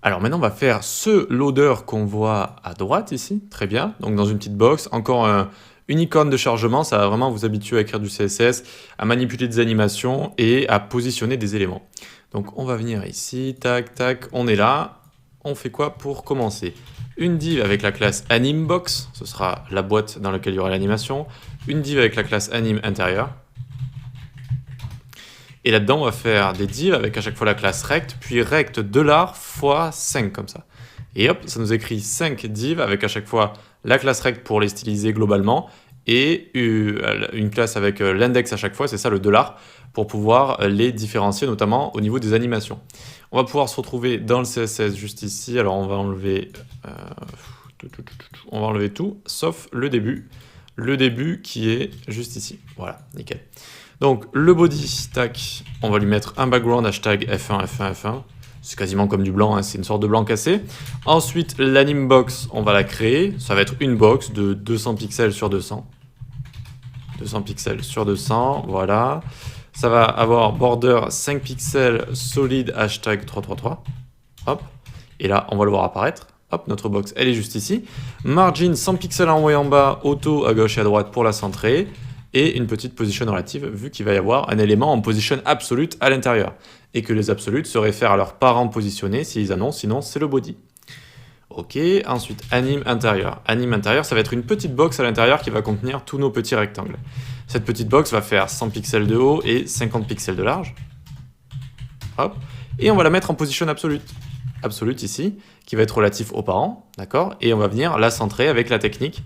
Alors maintenant, on va faire ce loader qu'on voit à droite ici, très bien. Donc dans une petite box, encore une icône de chargement, ça va vraiment vous habituer à écrire du CSS, à manipuler des animations et à positionner des éléments. Donc on va venir ici, tac, tac, on est là. On fait quoi pour commencer? Une div avec la classe AnimeBox, ce sera la boîte dans laquelle il y aura l'animation. Une div avec la classe AnimeIntérieur. Et là-dedans, on va faire des divs avec à chaque fois la classe rect, puis rect $x 5 comme ça. Et hop, ça nous écrit 5 divs avec à chaque fois la classe rect pour les styliser globalement et une classe avec l'index à chaque fois, c'est ça le $, pour pouvoir les différencier notamment au niveau des animations. On va pouvoir se retrouver dans le CSS juste ici. Alors on va enlever tout sauf le début qui est juste ici. Voilà, nickel. Donc le body, tac, on va lui mettre un background hashtag F1, F1, F1. C'est quasiment comme du blanc, hein, c'est une sorte de blanc cassé. Ensuite, l'anime box, on va la créer. Ça va être une box de 200 pixels sur 200. 200 pixels sur 200, voilà. Ça va avoir border 5 pixels solide hashtag 333. Hop. Et là, on va le voir apparaître. Hop, notre box, elle est juste ici. Margin 100 pixels en haut et en bas, auto à gauche et à droite pour la centrer. Et une petite position relative, vu qu'il va y avoir un élément en position absolute à l'intérieur. Et que les absolutes se réfèrent à leurs parents positionnés s'ils annoncent, sinon c'est le body. Ok, ensuite anime intérieur. Anime intérieur, ça va être une petite box à l'intérieur qui va contenir tous nos petits rectangles. Cette petite box va faire 100 pixels de haut et 50 pixels de large. Hop. Et on va la mettre en position absolute. Absolute ici, qui va être relatif aux parents, d'accord? Et on va venir la centrer avec la technique.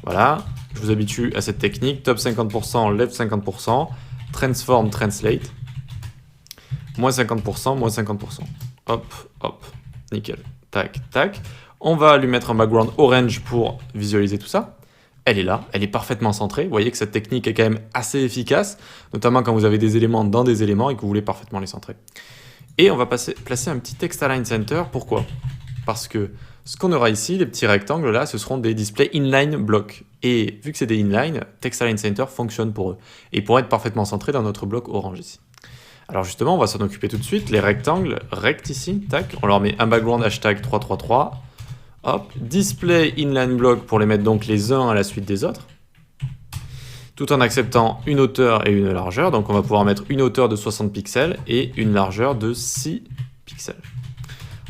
Voilà, je vous habitue à cette technique. Top 50%, left 50%, transform, translate. Moins 50%, moins 50%. Hop, hop, nickel. Tac, tac. On va lui mettre un background orange pour visualiser tout ça. Elle est là, elle est parfaitement centrée. Vous voyez que cette technique est quand même assez efficace, notamment quand vous avez des éléments dans des éléments et que vous voulez parfaitement les centrer. Et on va placer un petit text align center. Pourquoi? Parce que ce qu'on aura ici, les petits rectangles là, ce seront des displays inline blocs. Et vu que c'est des inline, text align center fonctionne pour eux. Et ils pourront être parfaitement centrés dans notre bloc orange ici. Alors justement, on va s'en occuper tout de suite. Les rectangles, rect ici, tac, on leur met un background hashtag 333. Hop, display inline block pour les mettre donc les uns à la suite des autres. Tout en acceptant une hauteur et une largeur. Donc on va pouvoir mettre une hauteur de 60 pixels et une largeur de 6 pixels.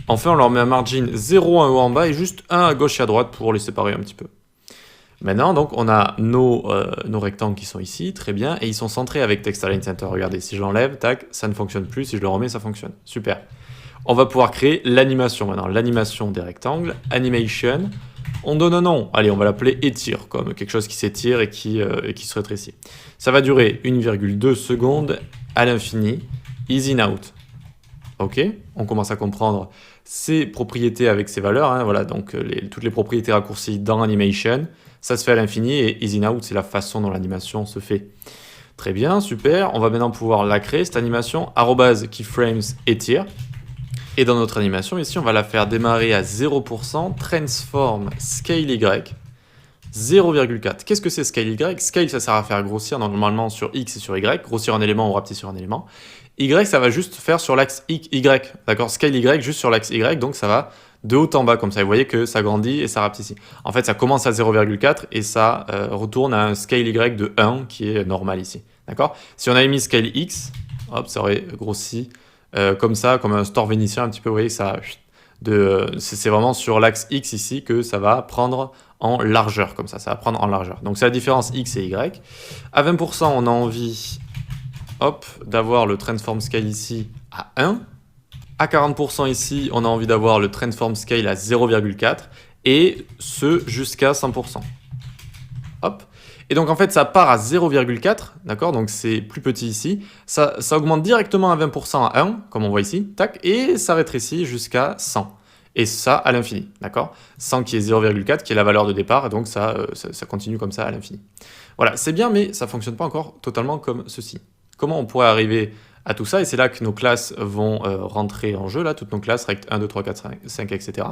Enfin, on leur met un margin 0 en haut en bas et juste 1 à gauche et à droite pour les séparer un petit peu. Maintenant, donc, on a nos rectangles qui sont ici, très bien, et ils sont centrés avec Text Align Center. Regardez, si je l'enlève, tac, ça ne fonctionne plus. Si je le remets, ça fonctionne. Super. On va pouvoir créer l'animation maintenant. L'animation des rectangles, animation. On donne un nom. Allez, on va l'appeler étire, comme quelque chose qui s'étire et qui se rétrécit. Ça va durer 1,2 secondes à l'infini. Easy in out. Ok, on commence à comprendre ces propriétés avec ces valeurs. Hein, voilà, donc toutes les propriétés raccourcies dans animation. Ça se fait à l'infini et easy in out, c'est la façon dont l'animation se fait. Très bien, super. On va maintenant pouvoir la créer, cette animation, @keyframes étire. Et dans notre animation, ici, on va la faire démarrer à 0%, transform scale Y, 0,4. Qu'est-ce que c'est scale Y? Scale, ça sert à faire grossir normalement sur X et sur Y, grossir un élément ou rapetisser sur un élément. Y, ça va juste faire sur l'axe Y, d'accord? Scale Y juste sur l'axe Y, donc ça va de haut en bas comme ça. Vous voyez que ça grandit et ça rapetissit. En fait, ça commence à 0,4 et ça retourne à un scale Y de 1 qui est normal ici, d'accord? Si on avait mis scale X, hop, ça aurait grossi comme ça, comme un store vénitien un petit peu, vous voyez, ça, c'est vraiment sur l'axe X ici que ça va prendre en largeur, comme ça va prendre en largeur. Donc c'est la différence X et Y. À 20%, on a envie, hop, d'avoir le transform scale ici à 1. À 40% ici, on a envie d'avoir le transform scale à 0,4 et ce jusqu'à 100%. Hop. Et donc en fait, ça part à 0,4, d'accord? Donc c'est plus petit ici. Ça augmente directement à 20% à 1, comme on voit ici, tac, et ça rétrécit jusqu'à 100. Et ça à l'infini, d'accord? 100 qui est 0,4, qui est la valeur de départ, et donc ça continue comme ça à l'infini. Voilà, c'est bien, mais ça ne fonctionne pas encore totalement comme ceci. Comment on pourrait arriver à tout ça? Et c'est là que nos classes vont rentrer en jeu, là, toutes nos classes, rect 1, 2, 3, 4, 5, etc.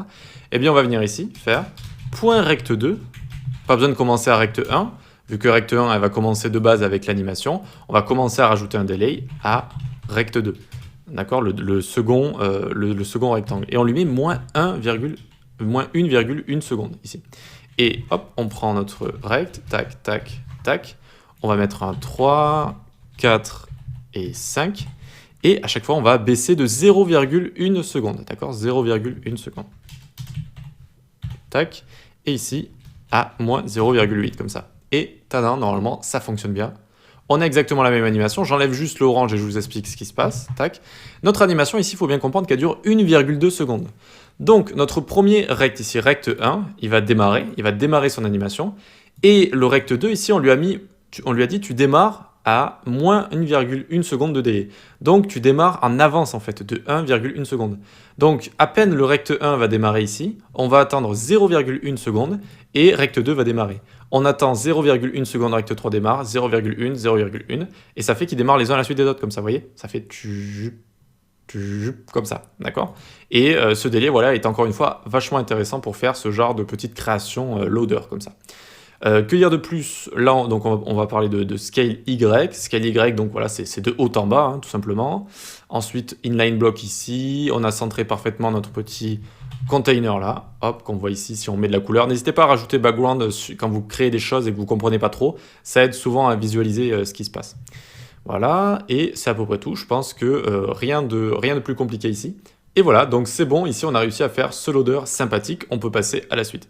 Eh bien, on va venir ici, faire .rect2, pas besoin de commencer à rect 1, vu que rect 1, elle va commencer de base avec l'animation, on va commencer à rajouter un delay à rect 2. d'accord, le second rectangle. Et on lui met moins 1,1 seconde ici. Et hop, on prend notre rect, tac, tac, tac. On va mettre un 3, 4 et 5. Et à chaque fois, on va baisser de 0,1 seconde, d'accord, 0,1 seconde. Tac. Et ici, à moins 0,8, comme ça. Et tadam, normalement, ça fonctionne bien. On a exactement la même animation. J'enlève juste l'orange et je vous explique ce qui se passe. Tac. Notre animation ici, il faut bien comprendre qu'elle dure 1,2 secondes. Donc, notre premier rect ici, rect 1, il va démarrer son animation. Et le rect 2, ici, on lui a dit, tu démarres à moins 1,1 seconde de délai. Donc, tu démarres en avance, en fait, de 1,1 seconde. Donc, à peine le rect 1 va démarrer ici, on va attendre 0,1 seconde et rect 2 va démarrer. On attend 0,1 seconde, rect 3 démarre, 0,1, 0,1, et ça fait qu'ils démarrent les uns à la suite des autres, comme ça, vous voyez? Ça fait comme ça, d'accord? Et ce délai, voilà, est encore une fois vachement intéressant pour faire ce genre de petite création loader, comme ça. Que dire de plus? Là, donc on va parler de scale Y. Scale Y, donc voilà, c'est de haut en bas, hein, tout simplement. Ensuite, inline block ici. On a centré parfaitement notre petit container là, hop, qu'on voit ici si on met de la couleur. N'hésitez pas à rajouter background quand vous créez des choses et que vous ne comprenez pas trop. Ça aide souvent à visualiser ce qui se passe. Voilà, et c'est à peu près tout. Je pense que rien de plus compliqué ici. Et voilà, donc c'est bon. Ici, on a réussi à faire ce loader sympathique. On peut passer à la suite.